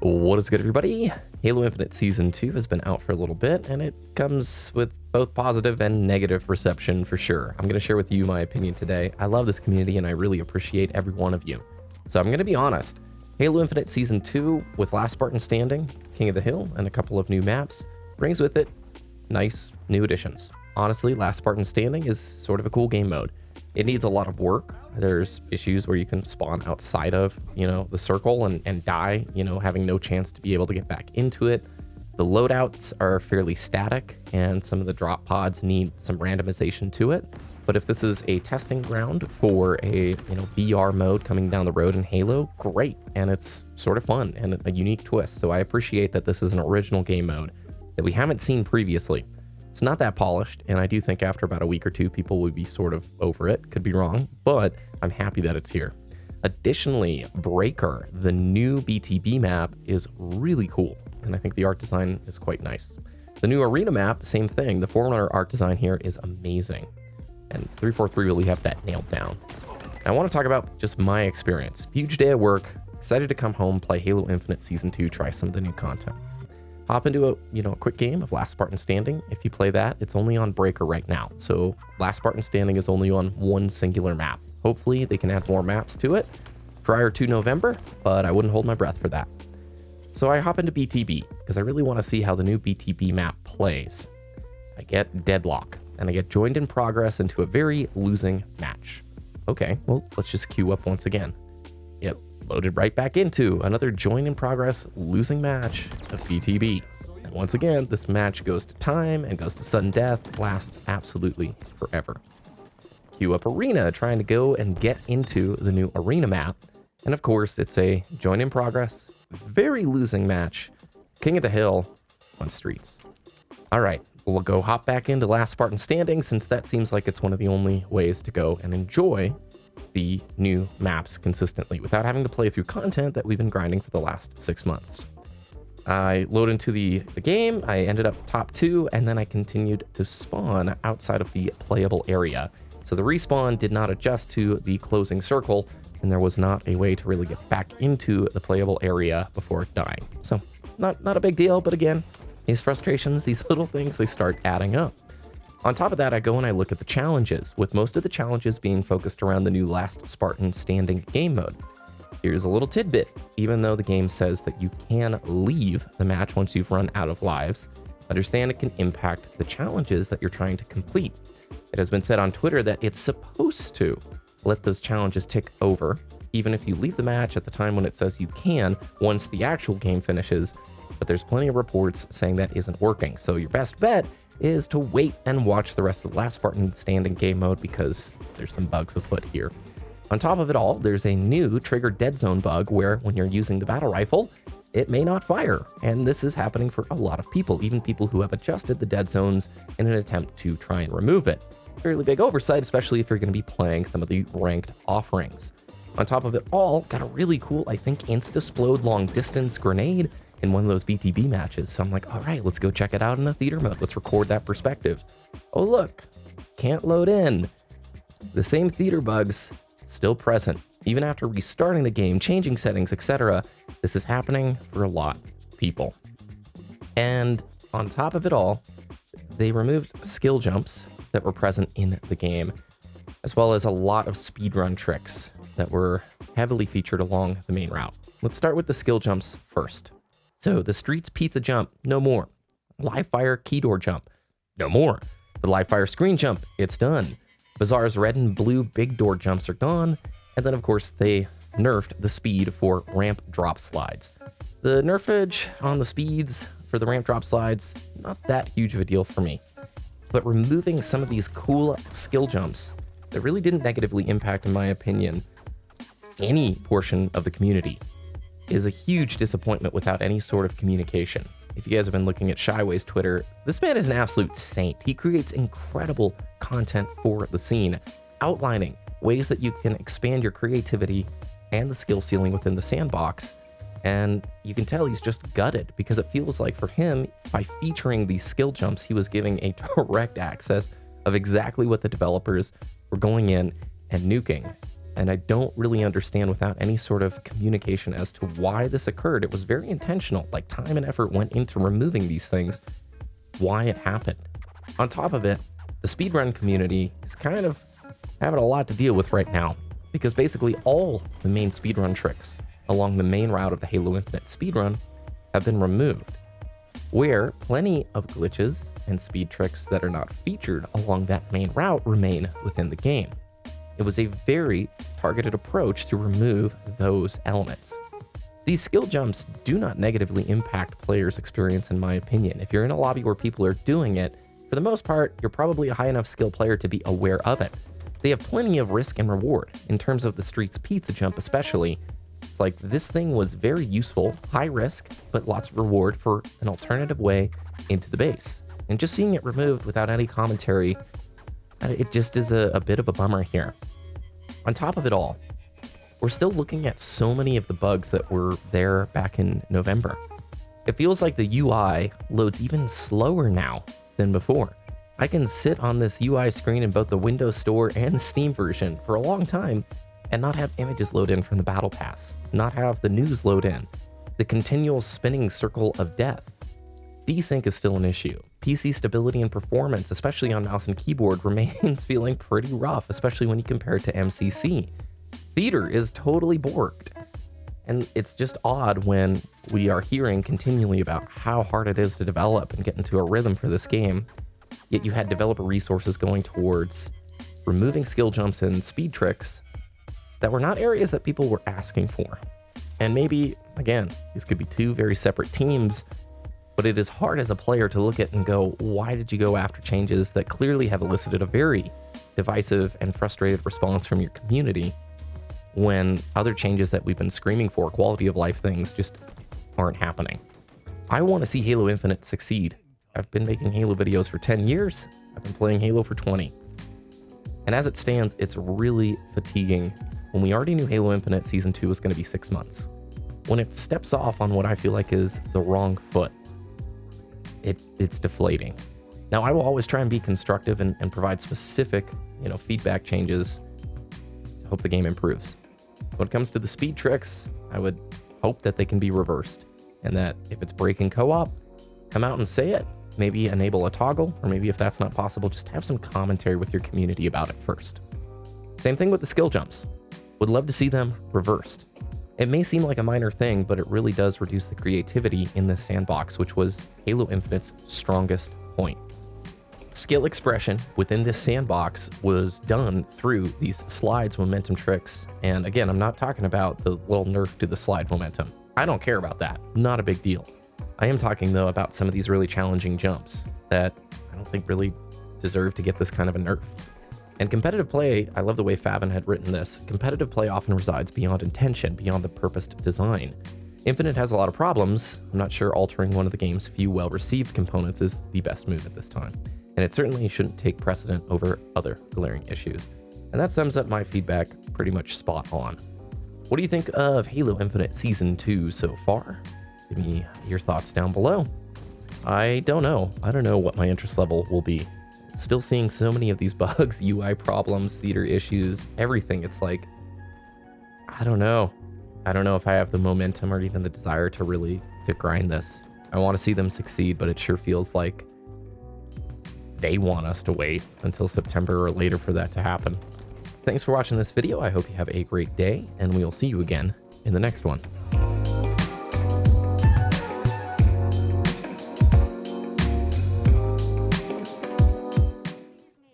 What is good, everybody? Halo Infinite Season 2 has been out for a little bit, and it comes with both positive and negative reception for sure. I'm going to share with you my opinion today. I love this community, and I really appreciate every one of you. So I'm going to be honest. Halo Infinite Season 2, with Last Spartan Standing, King of the Hill, and a couple of new maps, brings with it nice new additions. Honestly, Last Spartan Standing is sort of a cool game mode. It needs a lot of work. There's issues where you can spawn outside of, the circle and die, having no chance to be able to get back into it. The loadouts are fairly static, and some of the drop pods need some randomization to it. But if this is a testing ground for a, VR mode coming down the road in Halo, great. And it's sort of fun and a unique twist. So I appreciate that this is an original game mode that we haven't seen previously. It's not that polished, and I do think after about a week or two, people would be sort of over it. Could be wrong, but I'm happy that it's here. Additionally, Breaker, the new BTB map, is really cool, and I think the art design is quite nice. The new Arena map, same thing. The Forerunner art design here is amazing, and 343 really have that nailed down. I want to talk about just my experience. Huge day at work, excited to come home, play Halo Infinite Season 2, try some of the new content. Hop into a quick game of Last Spartan Standing. If you play that, it's only on Breaker right now. So Last Spartan Standing is only on one singular map. Hopefully they can add more maps to it prior to November, but I wouldn't hold my breath for that. So I hop into BTB because I really want to see how the new BTB map plays. I get Deadlock, and I get joined in progress into a very losing match. Okay, well, let's just queue up once again. Yep. Loaded right back into another join in progress losing match of BTB. And once again, this match goes to time and goes to sudden death, lasts absolutely forever. Queue up Arena, trying to go and get into the new Arena map. And of course, it's a join in progress, very losing match, King of the Hill on Streets. All right, we'll go hop back into Last Spartan Standing, since that seems like it's one of the only ways to go and enjoy the new maps consistently without having to play through content that we've been grinding for the last 6 months. I load into the game, I ended up top 2, and then I continued to spawn outside of the playable area. So the respawn did not adjust to the closing circle, and there was not a way to really get back into the playable area before dying. So not a big deal, but again, these frustrations, these little things, they start adding up. On top of that, I go and I look at the challenges, with most of the challenges being focused around the new Last Spartan Standing game mode. Here's a little tidbit. Even though the game says that you can leave the match once you've run out of lives, understand it can impact the challenges that you're trying to complete. It has been said on Twitter that it's supposed to let those challenges tick over, even if you leave the match at the time when it says you can, once the actual game finishes. But there's plenty of reports saying that isn't working. So your best bet is to wait and watch the rest of the Last Spartan Standing game mode, because there's some bugs afoot here. On top of it all, there's a new trigger dead zone bug where when you're using the battle rifle, it may not fire. And this is happening for a lot of people, even people who have adjusted the dead zones in an attempt to try and remove it. Fairly big oversight, especially if you're going to be playing some of the ranked offerings. On top of it all, got a really cool, I think, Instasplode long distance grenade in one of those BTB matches. So I'm like, all right, let's go check it out in the theater mode. Let's record that perspective. Oh, look, can't load in. The same theater bugs still present. Even after restarting the game, changing settings, etc. This is happening for a lot of people. And on top of it all, they removed skill jumps that were present in the game, as well as a lot of speedrun tricks that were heavily featured along the main route. Let's start with the skill jumps first. So the Streets Pizza jump, no more. Live Fire key door jump, no more. The Live Fire screen jump, it's done. Bazaar's red and blue big door jumps are gone. And then of course they nerfed the speed for ramp drop slides. The nerfage on the speeds for the ramp drop slides, not that huge of a deal for me. But removing some of these cool skill jumps that really didn't negatively impact, in my opinion, any portion of the community is a huge disappointment without any sort of communication. If you guys have been looking at Shyway's Twitter, this man is an absolute saint. He creates incredible content for the scene, outlining ways that you can expand your creativity and the skill ceiling within the sandbox. And you can tell he's just gutted, because it feels like for him, by featuring these skill jumps, he was giving a direct access of exactly what the developers were going in and nuking. and I don't really understand without any sort of communication as to why this occurred. It was very intentional, like time and effort went into removing these things, why it happened. On top of it, the speedrun community is kind of having a lot to deal with right now, because basically all the main speedrun tricks along the main route of the Halo Infinite speedrun have been removed, where plenty of glitches and speed tricks that are not featured along that main route remain within the game. It was a very targeted approach to remove those elements. These skill jumps do not negatively impact players' experience, in my opinion. If you're in a lobby where people are doing it, for the most part, you're probably a high enough skill player to be aware of it. They have plenty of risk and reward. In terms of the Streets Pizza jump especially, it's like this thing was very useful, high risk, but lots of reward for an alternative way into the base. And just seeing it removed without any commentary, it just is a bit of a bummer here. On top of it all, we're still looking at so many of the bugs that were there back in November. It feels like the UI loads even slower now than before. I can sit on this UI screen in both the Windows Store and the Steam version for a long time and not have images load in from the Battle Pass, not have the news load in, the continual spinning circle of death. Desync is still an issue. PC stability and performance, especially on mouse and keyboard, remains feeling pretty rough, especially when you compare it to MCC. Theater is totally borked. And it's just odd when we are hearing continually about how hard it is to develop and get into a rhythm for this game, yet you had developer resources going towards removing skill jumps and speed tricks that were not areas that people were asking for. And maybe, again, these could be two very separate teams, but it is hard as a player to look at and go, why did you go after changes that clearly have elicited a very divisive and frustrated response from your community, when other changes that we've been screaming for, quality of life things, just aren't happening. I want to see Halo Infinite succeed. I've been making Halo videos for 10 years. I've been playing Halo for 20. And as it stands, it's really fatiguing when we already knew Halo Infinite Season 2 was going to be 6 months. When it steps off on what I feel like is the wrong foot, it's deflating. Now, I will always try and be constructive and provide specific, feedback changes to hope the game improves. When it comes to the speed tricks, I would hope that they can be reversed, and that if it's breaking co-op, come out and say it. Maybe enable a toggle, or maybe if that's not possible, just have some commentary with your community about it first. Same thing with the skill jumps. Would love to see them reversed. It may seem like a minor thing, but it really does reduce the creativity in this sandbox, which was Halo Infinite's strongest point. Skill expression within this sandbox was done through these slides momentum tricks. And again, I'm not talking about the little nerf to the slide momentum. I don't care about that. Not a big deal. I am talking, though, about some of these really challenging jumps that I don't think really deserve to get this kind of a nerf. And competitive play, I love the way Favin had written this. Competitive play often resides beyond intention, beyond the purposed design. Infinite has a lot of problems. I'm not sure altering one of the game's few well-received components is the best move at this time. And it certainly shouldn't take precedent over other glaring issues. And that sums up my feedback pretty much spot on. What do you think of Halo Infinite Season 2 so far? Give me your thoughts down below. I don't know. I don't know what my interest level will be. Still seeing so many of these bugs, UI problems, theater issues, everything. It's like, I don't know. I don't know if I have the momentum or even the desire to grind this. I want to see them succeed, but it sure feels like they want us to wait until September or later for that to happen. Thanks for watching this video. I hope you have a great day, and we will see you again in the next one.